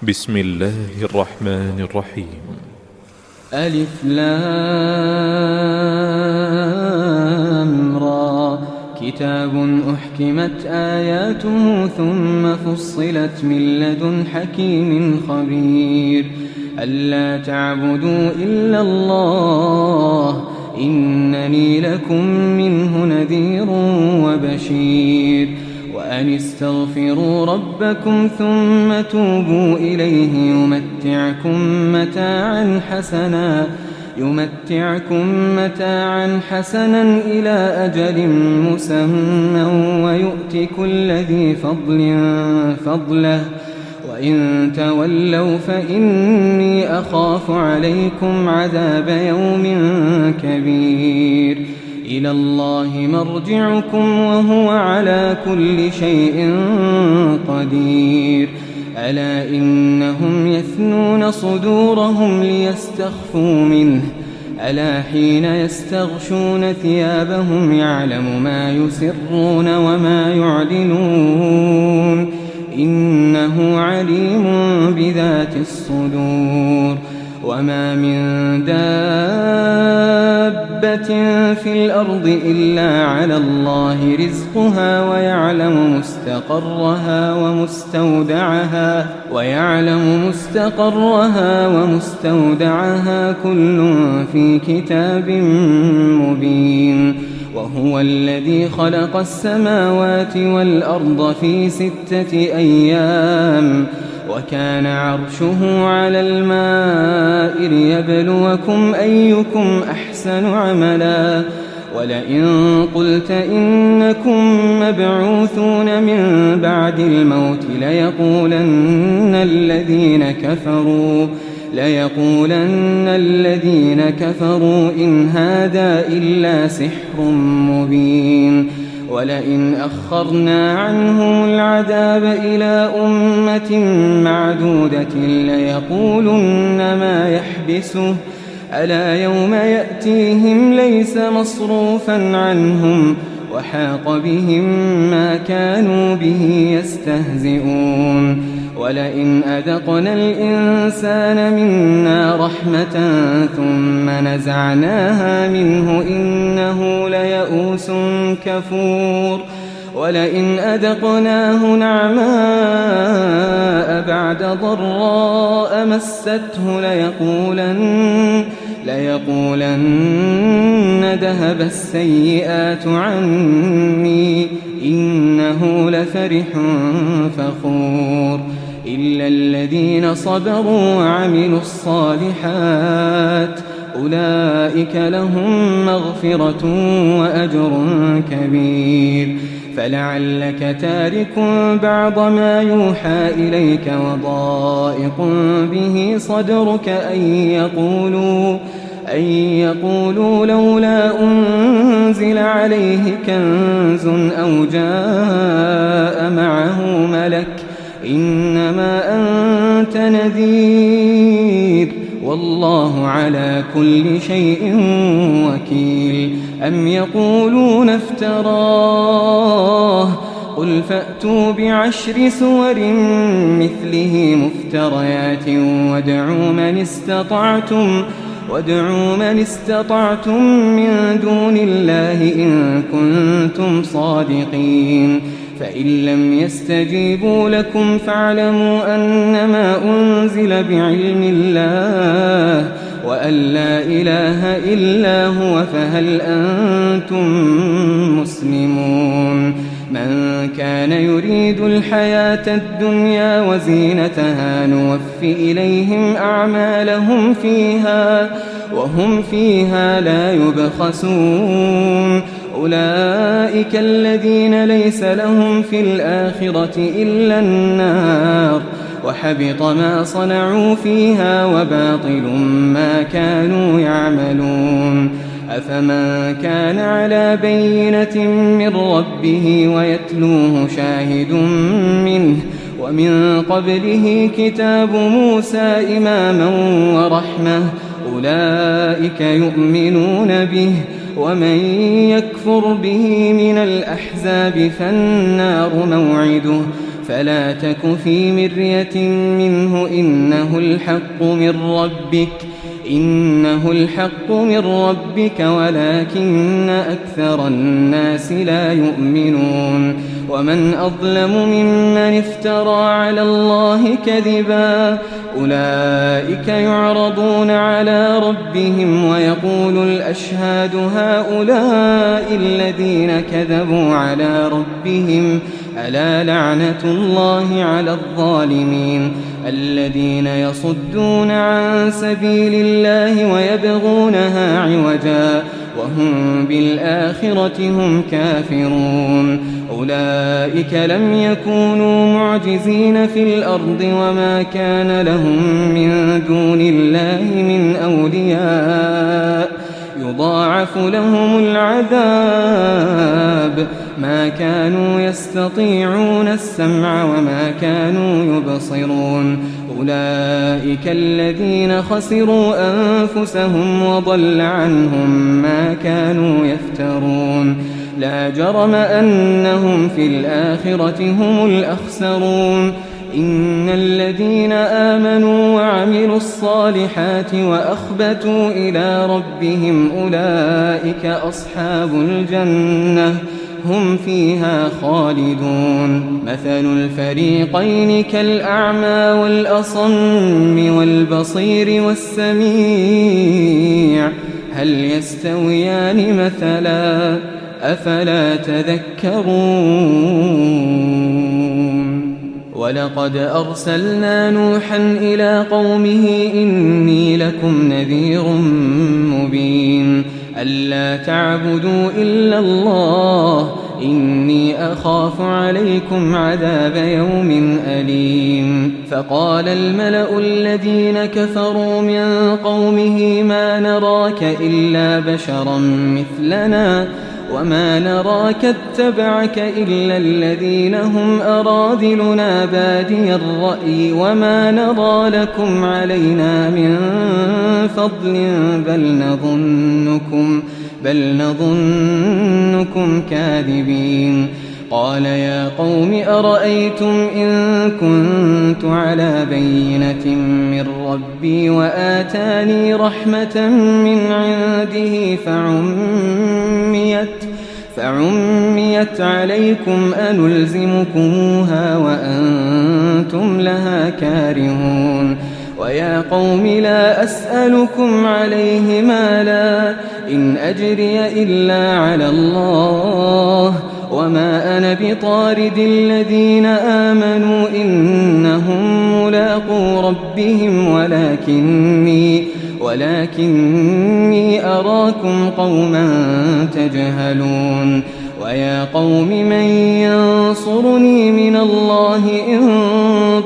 بسم الله الرحمن الرحيم. ألف لام را كتاب أحكمت آياته ثم فصلت من لدن حكيم خبير ألا تعبدوا إلا الله إنني لكم منه نذير وبشير وأن استغفروا ربكم ثم توبوا إليه يمتعكم متاعا حسنا إلى أجل مسمى ويؤت كل ذي فضل فضله وإن تولوا فإني أخاف عليكم عذاب يوم كبير إلى الله مرجعكم وهو على كل شيء قدير ألا إنهم يثنون صدورهم ليستخفوا منه ألا حين يستغشون ثيابهم يعلم ما يسرون وما يعلنون إنه عليم بذات الصدور وما من دابة في الأرض إلا على الله رزقها ويعلم مستقرها ومستودعها كل في كتاب مبين وهو الذي خلق السماوات والأرض في 6 أيام وكان عرشه على الماء ليبلوكم أيكم أحسن عملا ولئن قلت إنكم مبعوثون من بعد الموت ليقولن الذين كفروا إن هذا إلا سحر مبين ولئن أخرنا عنهم العذاب إلى أمة معدودة ليقولن ما يحبسه ألا يوم يأتيهم ليس مصروفا عنهم وحاق بهم ما كانوا به يستهزئون ولئن أذقنا الإنسان منا رحمة ثم نزعناها منه إنه ليئوس كفور ولئن أذقناه نعماء بعد ضراء مسته ليقولن ذهب السيئات عني إنه لفرح فخور إلا الذين صبروا وعملوا الصالحات أولئك لهم مغفرة وأجر كبير فلعلك تارك بعض ما يوحى إليك وضائق به صدرك أن يقولوا لولا أنزل عليه كنز أو جاء معه ملك إنما أنت نذير والله على كل شيء وكيل أم يقولون افتراه قل فأتوا ب10 سور مثله مفتريات وادعوا من استطعتم من دون الله إن كنتم صادقين فإن لم يستجيبوا لكم فاعلموا أنما أنزل بعلم الله وأن لا إله إلا هو فهل أنتم مسلمون من كان يريد الحياة الدنيا وزينتها نوفي إليهم أعمالهم فيها وهم فيها لا يبخسون أولئك الذين ليس لهم في الآخرة إلا النار وحبط ما صنعوا فيها وباطل ما كانوا يعملون أفمن كان على بينة من ربه ويتلوه شاهد منه ومن قبله كتاب موسى إماما ورحمة أولئك يؤمنون به ومن يكفر به من الأحزاب فالنار موعده فلا تك في مرية منه إنه الحق من ربك ولكن أكثر الناس لا يؤمنون ومن أظلم ممن افترى على الله كذبا أولئك يعرضون على ربهم ويقول الأشهاد هؤلاء الذين كذبوا على ربهم ألا لعنة الله على الظالمين الذين يصدون عن سبيل الله ويبغونها عوجا وهم بالآخرة هم كافرون أولئك لم يكونوا معجزين في الأرض وما كان لهم من دون الله من أولياء يضاعف لهم العذاب ما كانوا يستطيعون السمع وما كانوا يبصرون أولئك الذين خسروا أنفسهم وضل عنهم ما كانوا يفترون لا جرم أنهم في الآخرة هم الأخسرون إن الذين آمنوا وعملوا الصالحات وأخبتوا إلى ربهم أولئك أصحاب الجنة هم فيها خالدون مثل الفريقين كالأعمى والأصم والبصير والسميع هل يستويان مثلا أفلا تذكرون ولقد أرسلنا نوحا إلى قومه إني لكم نذير مبين ألا تعبدوا إلا الله إني أخاف عليكم عذاب يوم أليم فقال الملأ الذين كفروا من قومه ما نراك إلا بشرا مثلنا وما نراك اتبعك إلا الذين هم أراذلنا بادي الرأي وما نرى لكم علينا من فضل بل نظنكم كاذبين قال يا قوم أرأيتم إن كنت على بينة من ربي وآتاني رحمة من عنده فعميت عليكم أنلزمكموها وأنتم لها كارهون ويا قوم لا أسألكم عليه مالا إن أجري إلا على الله وما أنا بطارد الذين آمنوا إنهم ملاقو ربهم ولكني أراكم قوما تجهلون ويا قوم من ينصرني من الله إن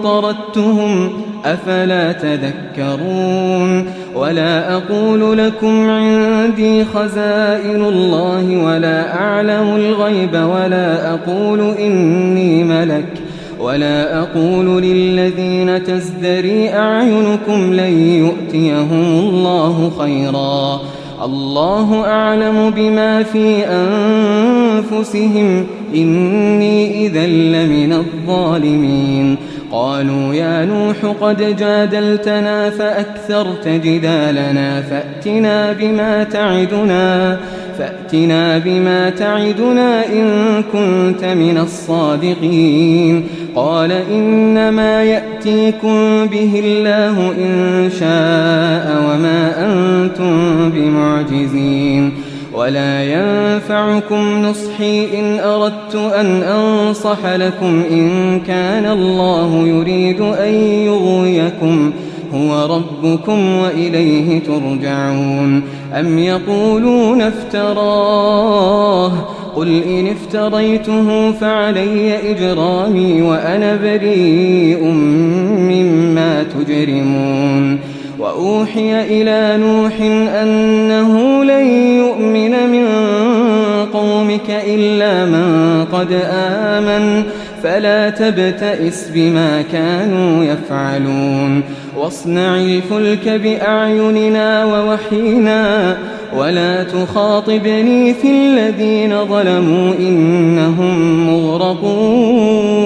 طردتهم أفلا تذكرون ولا أقول لكم عندي خزائن الله ولا أعلم الغيب ولا أقول إني ملك ولا أقول للذين تزدري أعينكم لن يؤتيهم الله خيرا الله أعلم بما في أنفسهم إني إذا لمن الظالمين قالوا يا نوح قد جادلتنا فأكثرت جدالنا فأتنا بما تعدنا إن كنت من الصادقين قال إنما يأتيكم به الله إن شاء وما أنتم بمعجزين ولا ينفعكم نصحي إن أردت أن أنصح لكم إن كان الله يريد أن يغويكم هو ربكم وإليه ترجعون أم يقولون افتراه قل إن افتريته فعلي إجرامي وأنا بريء مما تجرمون وأوحي إلى نوح أنه لن يؤمن من قومك إلا من قد آمن فلا تبتئس بما كانوا يفعلون واصنع الفلك بأعيننا ووحينا ولا تخاطبني في الذين ظلموا إنهم مغرقون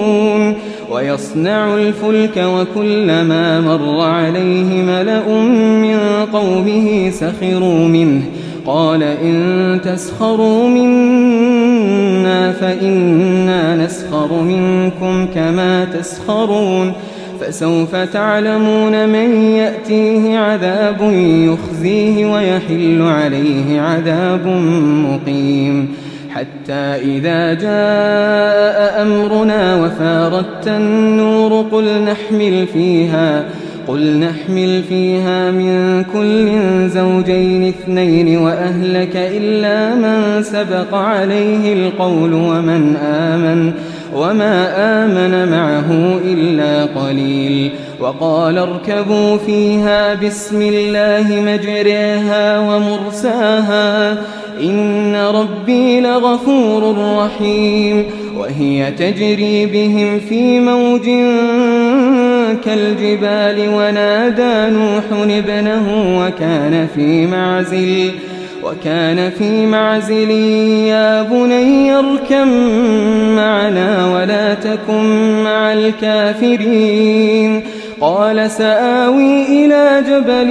ويصنع الفلك وكلما مر عليه ملأ من قومه سخروا منه قال إن تسخروا منا فإنا نسخر منكم كما تسخرون فسوف تعلمون من يأتيه عذاب يخزيه ويحل عليه عذاب مقيم حتى إذا جاء أمرنا وفارت النور قل نحمل فيها من كل زوجين اثنين وأهلك إلا من سبق عليه القول وما آمن معه إلا قليل وقال اركبوا فيها بسم الله مجريها ومرساها إن ربي لغفور رحيم وهي تجري بهم في موج كالجبال ونادى نوح ابنه وكان في معزل يا بني اركب معنا ولا تكن مع الكافرين قال سآوي إلى جبل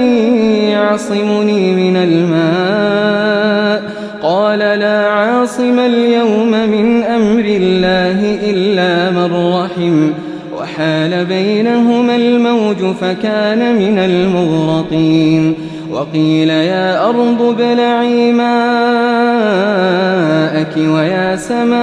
يعصمني من الماء قال لا عاصم اليوم من أمر الله إلا من رحم وحال بينهما الموج فكان من المغرقين وقيل يا أرض ابلعي ماءك ويا سماء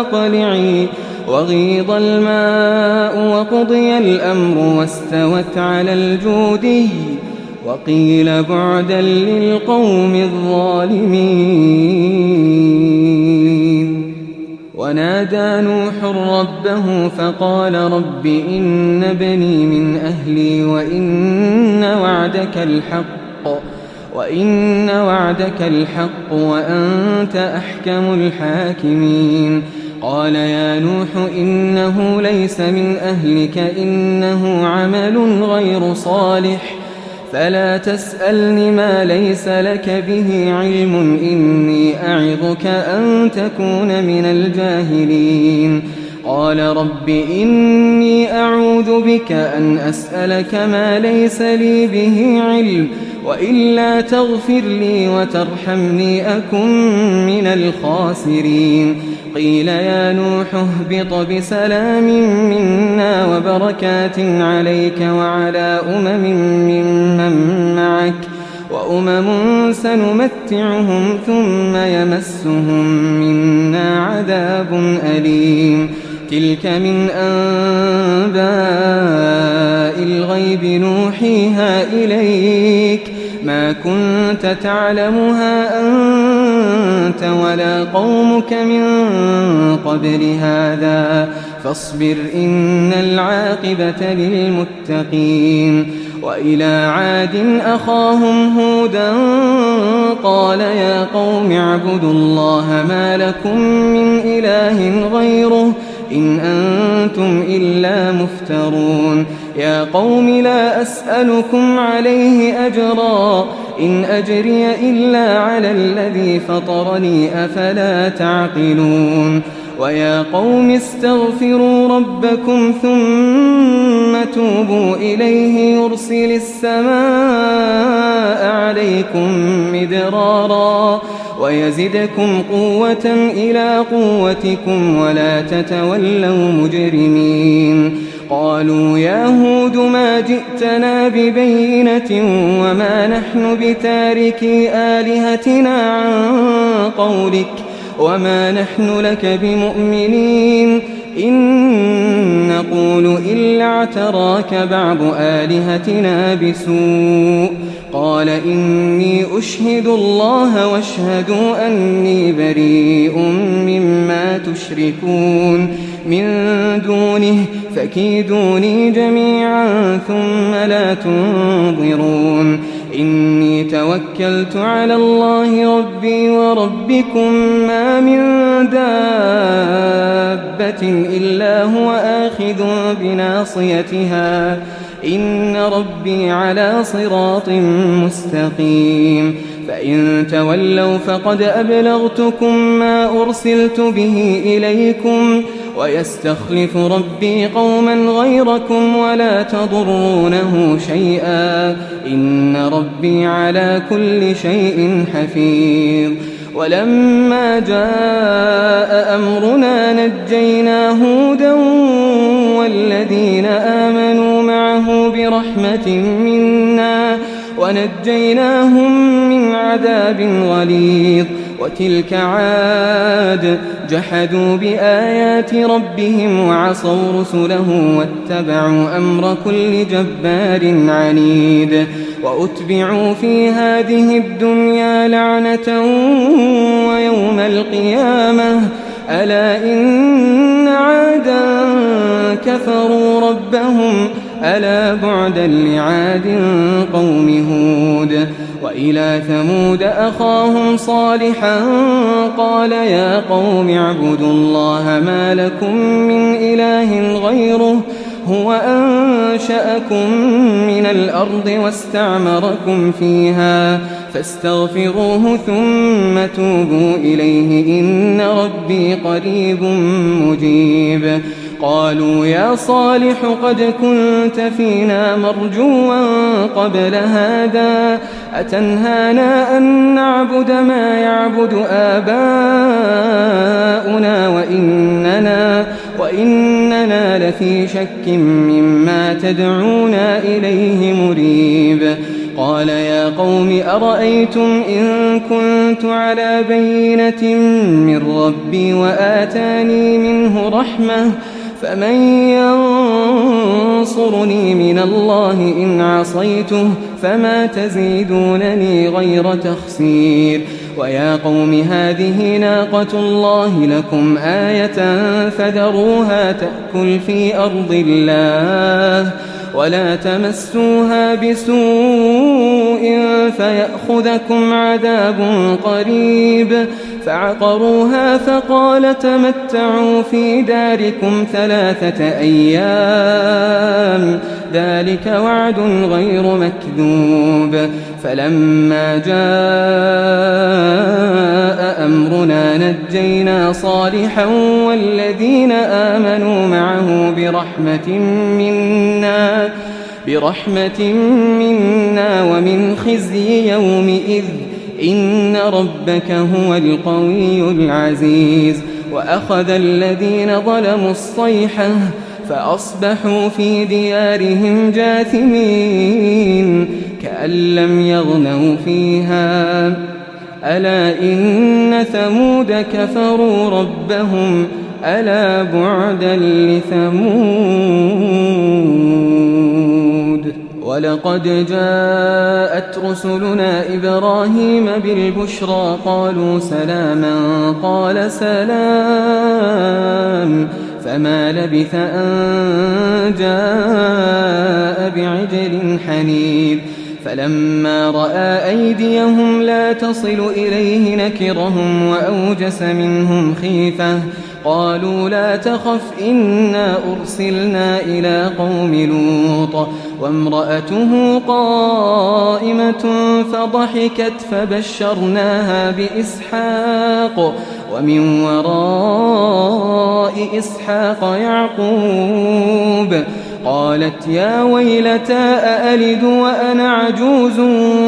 أقلعي وغيض الماء وقضي الأمر واستوت على الجودي وقيل بعدا للقوم الظالمين ونادى نوح ربه فقال رب إن بني من أهلي وإن وعدك الحق وأنت أحكم الحاكمين قال يا نوح إنه ليس من أهلك إنه عمل غير صالح فلا تسألني ما ليس لك به علم إني أعظك أن تكون من الجاهلين قال رب إني أعوذ بك أن أسألك ما ليس لي به علم وإلا تغفر لي وترحمني أكن من الخاسرين قيل يا نوح اهبط بسلام منا وبركات عليك وعلى ممن معك وأمم سنمتعهم ثم يمسهم منا عذاب أليم تلك من أنباء الغيب نوحيها إليك ما كنت تعلمها أنت ولا قومك من قبل هذا فاصبر إن العاقبة للمتقين وإلى عاد أخاهم هودا قال يا قوم اعبدوا الله ما لكم من إله غيره إن أنتم إلا مفترون يا قوم لا أسألكم عليه أجرا إن أجري إلا على الذي فطرني أفلا تعقلون ويا قوم استغفروا ربكم ثم توبوا إليه يرسل السماء عليكم مدرارا ويزدكم قوة إلى قوتكم ولا تتولوا مجرمين قالوا يا هود ما جئتنا ببينة وما نحن بتاركي آلهتنا عن قولك وما نحن لك بمؤمنين إن نقول إلا اعتراك بعض آلهتنا بسوء قال إني أشهد الله واشهدوا أني بريء مما تشركون من دونه فكيدوني جميعا ثم لا تنظرون إني توكلت على الله ربي وربكم ما من دابة إلا هو آخذ بناصيتها إن ربي على صراط مستقيم فإن تولوا فقد أبلغتكم ما أرسلت به إليكم ويستخلف ربي قوما غيركم ولا تضرونه شيئا إن ربي على كل شيء حفيظ ولما جاء أمرنا نجينا هودا والذين آمنوا معه برحمة منا ونجيناهم من عذاب غليظ وتلك عاد جحدوا بآيات ربهم وعصوا رسله واتبعوا أمر كل جبار عنيد وأتبعوا في هذه الدنيا لعنة ويوم القيامة ألا إن عادا كفروا ربهم ألا بعدا لعاد قوم هود وإلى ثمود أخاهم صالحا قال يا قوم اعبدوا الله ما لكم من إله غيره هو أنشأكم من الأرض واستعمركم فيها فاستغفروه ثم توبوا إليه إن ربي قريب مجيب قالوا يا صالح قد كنت فينا مرجوا قبل هذا أتنهانا أن نعبد ما يعبد آباؤنا وإننا لفي شك مما تدعونا إليه مريب قال يا قوم أرأيتم إن كنت على بينة من ربي وآتاني منه رحمة فمن ينصرني من الله إن عصيته فما تزيدونني غير تخسير ويا قوم هذه ناقة الله لكم آية فذروها تأكل في أرض الله ولا تمسوها بسوء فيأخذكم عذاب قريب فعقروها فقال تمتعوا في داركم 3 أيام ذلك وعد غير مكذوب فلما جاء أمرنا نجينا صالحا والذين آمنوا معه برحمة منا ومن خزي يومئذ إن ربك هو القوي العزيز وأخذ الذين ظلموا الصيحة فأصبحوا في ديارهم جاثمين كأن لم يغنوا فيها ألا إن ثمود كفروا ربهم ألا بعدا لثمود ولقد جاءت رسلنا إبراهيم بالبشرى قالوا سلاما قال سلام فما لبث أن جاء بعجل حنيذ فلما رأى أيديهم لا تصل إليه نكرهم وأوجس منهم خيفة قالوا لا تخف إنا أرسلنا إلى قوم لوط وامرأته قائمة فضحكت فبشرناها بإسحاق ومن وراء إسحاق يعقوب قالت يا ويلتى أألد وأنا عجوز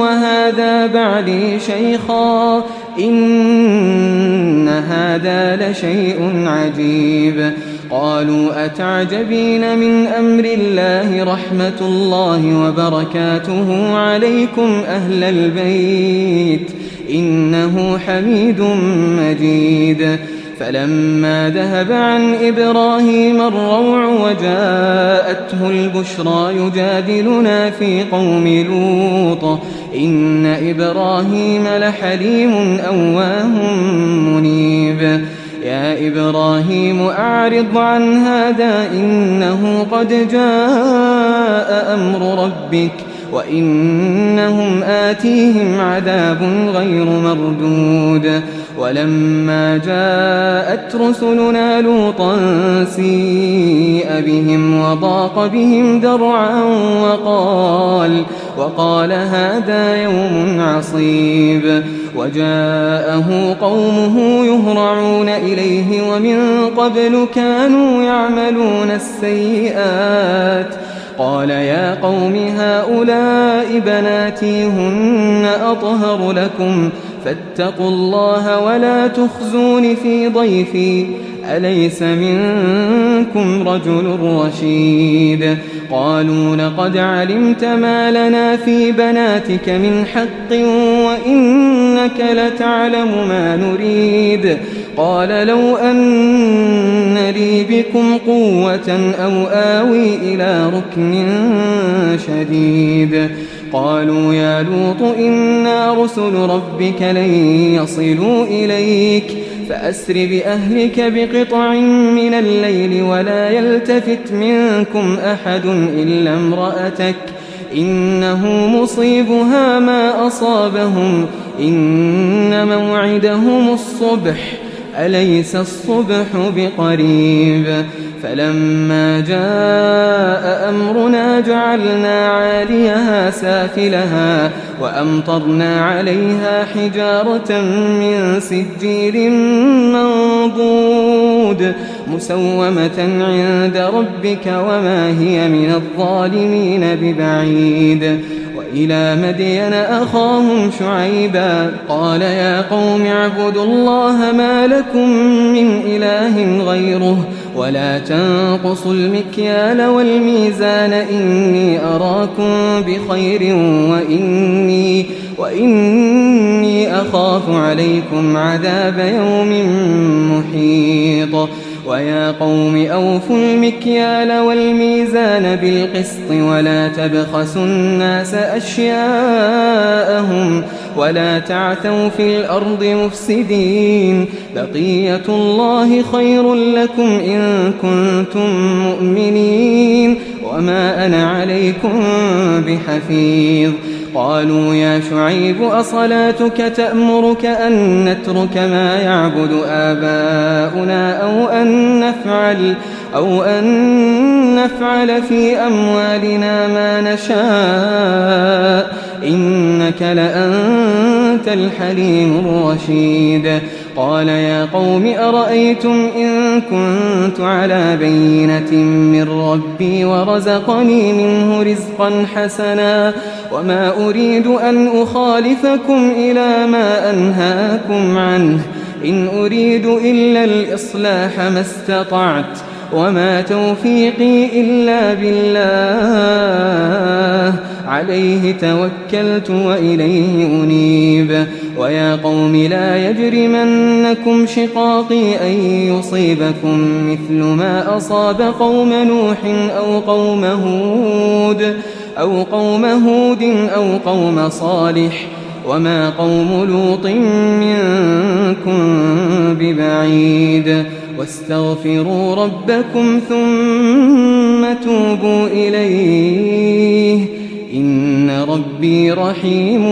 وهذا بعلي شيخا إن هذا لشيء عجيب قالوا أتعجبين من أمر الله رحمة الله وبركاته عليكم أهل البيت إنه حميد مجيد فلما ذهب عن إبراهيم الروع وجاءته البشرى يجادلنا في قوم لوط إن إبراهيم لحليم أواه منيب يا إبراهيم أعرض عن هذا إنه قد جاء أمر ربك وإنهم آتيهم عذاب غير مردود ولما جاءت رسلنا لوطا سيء بهم وضاق بهم ذرعا وقال هذا يوم عصيب. وجاءه قومه يهرعون إليه ومن قبل كانوا يعملون السيئات. قال يا قوم هؤلاء بناتي هن أطهر لكم فاتقوا الله ولا تخزون في ضيفي أليس منكم رجل رشيد. قالوا لقد علمت ما لنا في بناتك من حق وإنك لتعلم ما نريد. قال لو أن لي بكم قوة أو آوي إلى ركن شديد. قالوا يا لوط إنا رسل ربك لن يصلوا إليك فأسر بأهلك بقطع من الليل ولا يلتفت منكم أحد إلا امرأتك إنه مصيبها ما أصابهم إن موعدهم الصبح أليس الصبح بقريب. فلما جاء أمرنا جعلنا عاليها سافلها وأمطرنا عليها حجارة من سجيل منضود مسومة عند ربك وما هي من الظالمين ببعيد. وإلى مدين أخاهم شعيبا قال يا قوم اعبدوا الله ما لكم من إله غيره ولا تنقصوا المكيال والميزان إني أراكم بخير وإني أخاف عليكم عذاب يوم محيط. ويا قوم أوفوا المكيال والميزان بالقسط ولا تبخسوا الناس أشياءهم ولا تعثوا في الأرض مفسدين. بقية الله خير لكم إن كنتم مؤمنين وما أنا عليكم بحفيظ. قالوا يا شعيب أصلاتك تأمرك أن نترك ما يعبد آباؤنا أو أن نفعل في أموالنا ما نشاء إنك لأنت الحليم الرشيد. قال يا قوم أرأيتم إن كنت على بينة من ربي ورزقني منه رزقا حسنا وما أريد أن أخالفكم إلى ما أنهاكم عنه إن أريد إلا الإصلاح ما استطعت وما توفيقي إلا بالله عليه توكلت وإليه أنيب. ويا قوم لا يجرمنكم شقاقي أن يصيبكم مثل ما أصاب قوم نوح أو قوم هود أو قوم صالح وما قوم لوط منكم ببعيد. واستغفروا ربكم ثم توبوا إليه إن ربي رحيم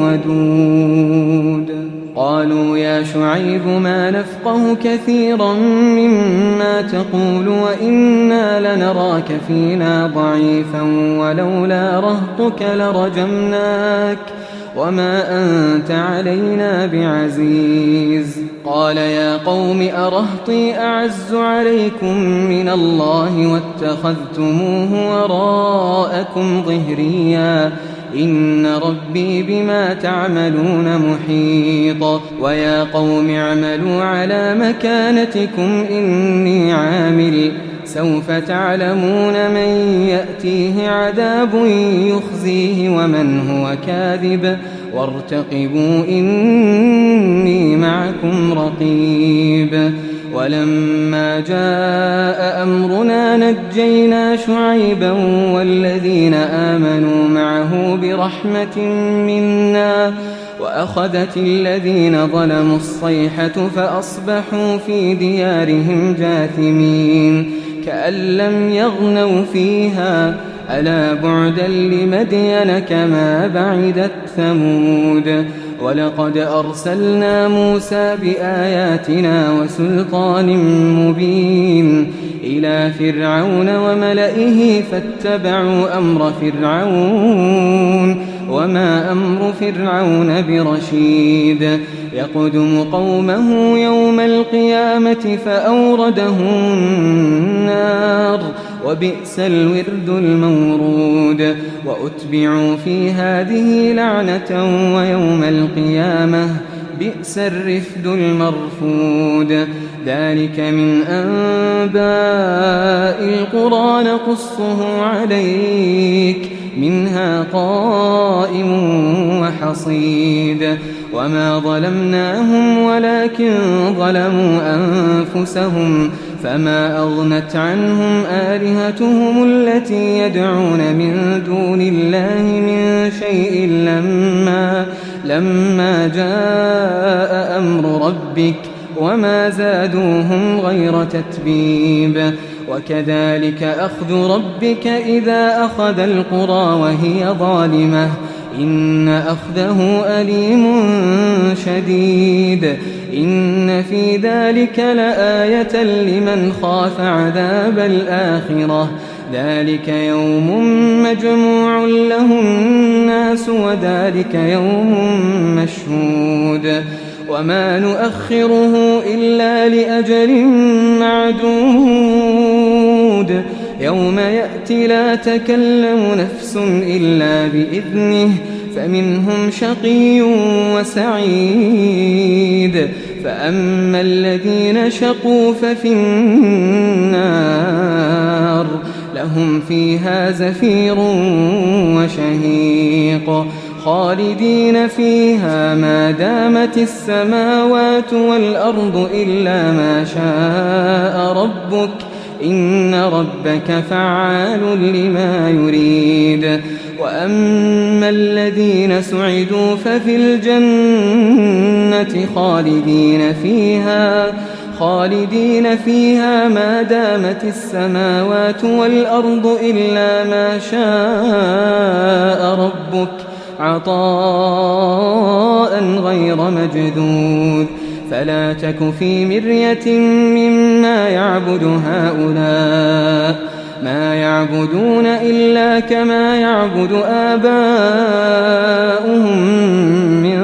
ودود. قالوا يا شعيب ما نفقه كثيرا مما تقول وإنا لنراك فينا ضعيفا ولولا رهطك لرجمناك وما أنت علينا بعزيز. قال يا قوم أرهطي أعز عليكم من الله واتخذتموه وراءكم ظهريا إن ربي بما تعملون محيط. ويا قوم اعملوا على مكانتكم إني عامل سوف تعلمون من يأتيه عذاب يخزيه ومن هو كاذب وارتقبوا إني معكم رقيب. ولما جاء أمرنا نجينا شعيبا والذين آمنوا معه برحمة منا وأخذت الذين ظلموا الصيحة فأصبحوا في ديارهم جاثمين كأن لم يغنوا فيها ألا بعدا لمدين كما بعدت ثمود. ولقد أرسلنا موسى بآياتنا وسلطان مبين إلى فرعون وملئه فاتبعوا أمر فرعون وما أمر فرعون برشيد يقدم قومه يوم القيامة فأوردهم النار وبئس الورد المورود وأتبعوا في هذه لعنة ويوم القيامة بئس الرفد المرفود ذلك من أنباء القرى نقصه عليك منها قائم وحصيد وما ظلمناهم ولكن ظلموا أنفسهم فما أغنت عنهم آلهتهم التي يدعون من دون الله من شيء لما جاء أمر ربك وما زادوهم غير تتبيب وكذلك أخذ ربك إذا أخذ القرى وهي ظالمة إن أخذه أليم شديد إن في ذلك لآية لمن خاف عذاب الآخرة ذلك يوم مجموع له الناس وذلك يوم مشهود وما نؤخره إلا لأجل معدود يوم يأتي لا تكلم نفس إلا بإذنه فمنهم شقي وسعيد فأما الذين شقوا ففي النار لهم فيها زفير وشهيق خالدين فيها ما دامت السماوات والأرض إلا ما شاء ربك إن ربك فعال لما يريد وأما الذين سعدوا ففي الجنة خالدين فيها ما دامت السماوات والأرض إلا ما شاء ربك عطاء غير مجذوذ فلا تك في مرية مما يعبد هؤلاء ما يعبدون إلا كما يعبد آباؤهم من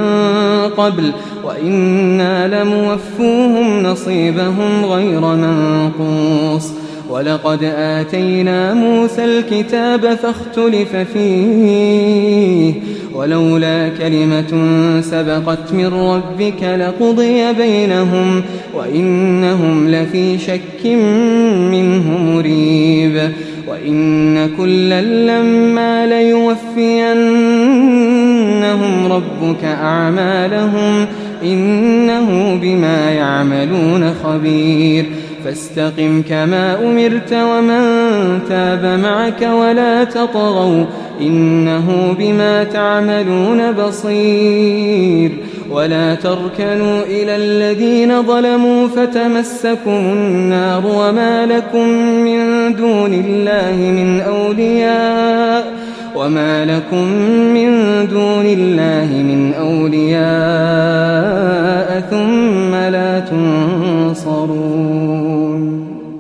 قبل وإنا لموفوهم نصيبهم غير منقوص ولقد آتينا موسى الكتاب فاختلف فيه ولولا كلمة سبقت من ربك لقضي بينهم وإنهم لفي شك منه مريب وإن كلا لما ليوفينهم ربك أعمالهم إنه بما يعملون خبير فاستقم كما أمرت ومن تاب معك ولا تطغوا إنه بما تعملون بصير ولا تركنوا إلى الذين ظلموا فتمسكم النار وما لكم من دون الله من أولياء ثم لا تنصرون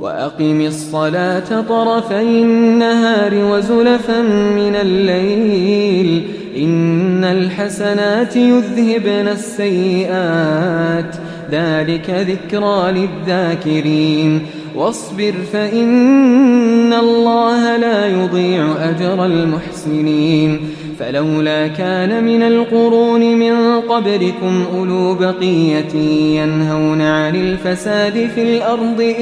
وأقم الصلاة طرفي النهار وزلفا من الليل إن الحسنات يذهبن السيئات ذلك ذكرى للذاكرين واصبر فإن الله لا يضيع أجر المحسنين فلولا كان من القرون من قبلكم أولو بقية ينهون عن الفساد في الأرض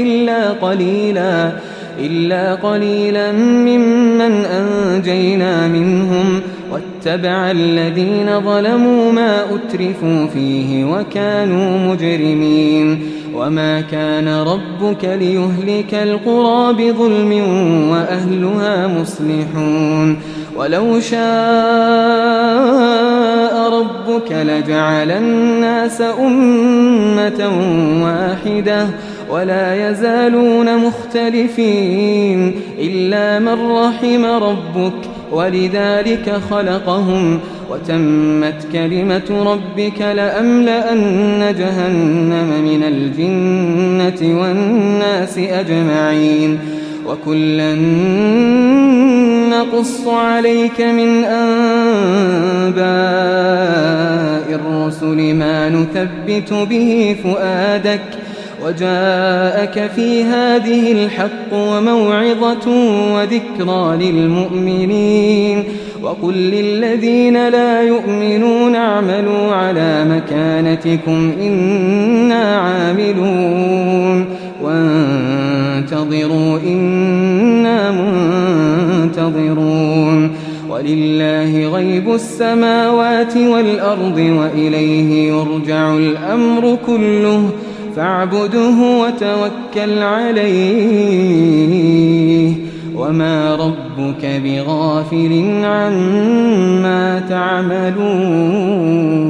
إلا قليلا ممن أنجينا منهم واتبع الذين ظلموا ما أترفوا فيه وكانوا مجرمين وما كان ربك ليهلك القرى بظلم وأهلها مصلحون ولو شاء ربك لجعل الناس أمة واحدة ولا يزالون مختلفين إلا من رحم ربك ولذلك خلقهم وتمت كلمة ربك لأملأن جهنم من الجنة والناس أجمعين وكلا نقص عليك من أنباء الرسل ما نثبت به فؤادك وجاءك في هذه الحق وموعظة وذكرى للمؤمنين وقل للذين لا يؤمنون اعملوا على مكانتكم إنا عاملون وانتظروا إنا منتظرون ولله غيب السماوات والأرض وإليه يرجع الأمر كله فاعبده وتوكل عليه وما ربك بغافل عما تعملون